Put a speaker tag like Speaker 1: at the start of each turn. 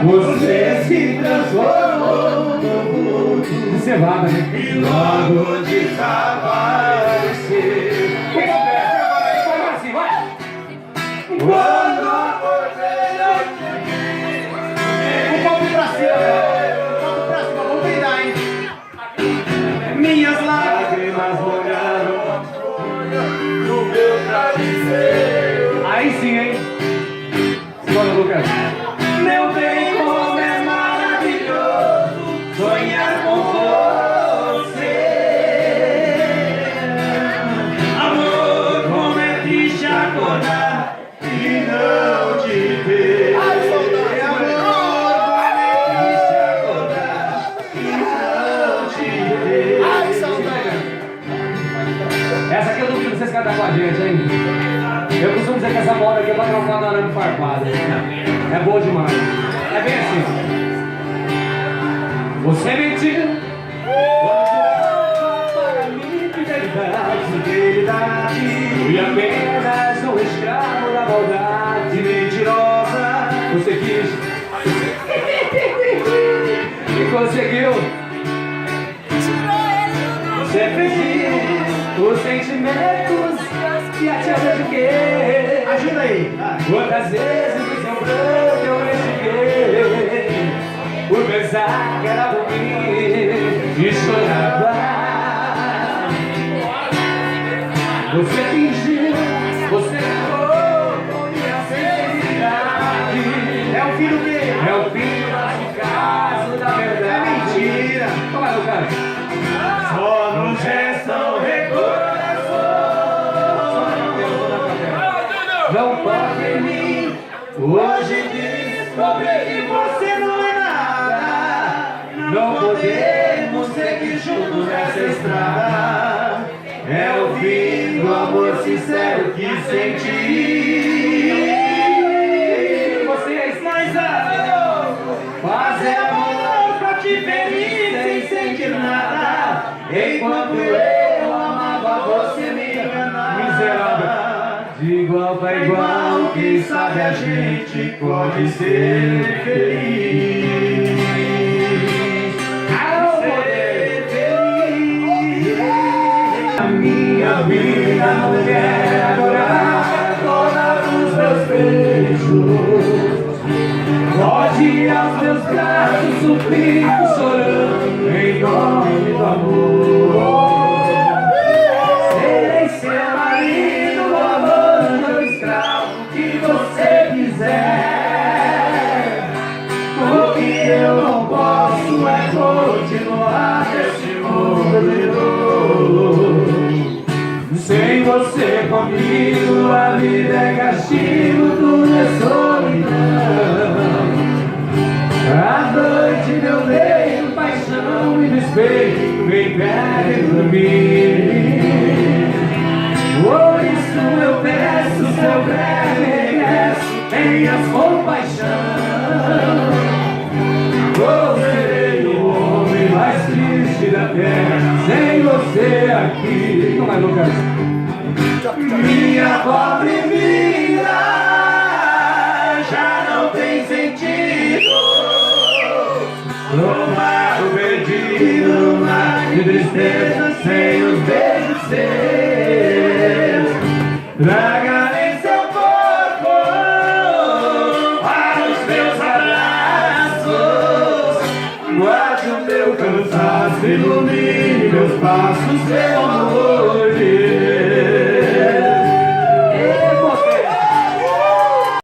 Speaker 1: Você se transformou no mundo. Você vai, né? E logo desapareceu. Vai assim, vai. Quando acordei um pouco pra cima, vamos brindar, hein? Minhas lágrimas molharam no meu travesseiro. Aí sim, hein? Bora, Lucas. Meu bem, como é maravilhoso sonhar com você. Amor, como é triste acordar e não te ver. Amor, como é triste acordar e não te ver. Essa aqui eu não sei vocês cantar com a gente, hein? Eu costumo dizer que essa moda aqui é pra trocar no arame farpado. É boa demais. É bem assim. Você mentiu para mim, fidelidade. Fui apenas um escravo da maldade mentirosa. Você quis e conseguiu. Você fez os sentimentos que a te dediquei. Ajuda aí. Quantas vezes no seu pranto eu me cheguei por pensar que era ruim e chorava. Você fingiu, você ficou com minha sinceridade. É o fim do quê? É o fim do nosso caso, da verdade. É mentira. Como é, meu cara? Só nos restam recordações. Não toque em mim. Hoje descobri que você não é nada. Não podemos seguir juntos nessa estrada. É o fim do amor sincero que senti. Vocês mais fazer amor pra te ferir sem sentir nada. Enquanto eu amava, você me enganava. Miserável. De igual pra igual, quem sabe a gente pode ser feliz. Ser feliz. A minha vida não quer adorar todos os meus beijos. Pode ir aos meus braços, suplico, chorando em nome do amor. Serei seu marido, amante ou escravo, o que você quiser. O que eu não posso é continuar nesse mundo. Sem você comigo, a vida é castigo, tudo é solidão. A noite, meu bem, paixão e despeito, vem perto de mim. Por isso eu peço seu breve regresso, tenhas compaixão. Ou serei o homem mais triste da terra, sem você aqui. Como é, Lucas? Minha pobre vida já não tem sentido. No mar perdido, no mar de tristeza, sem os beijos seus. Traga em seu corpo para os meus abraços. Guarde o meu cansaço, ilumine meus passos, seu amor.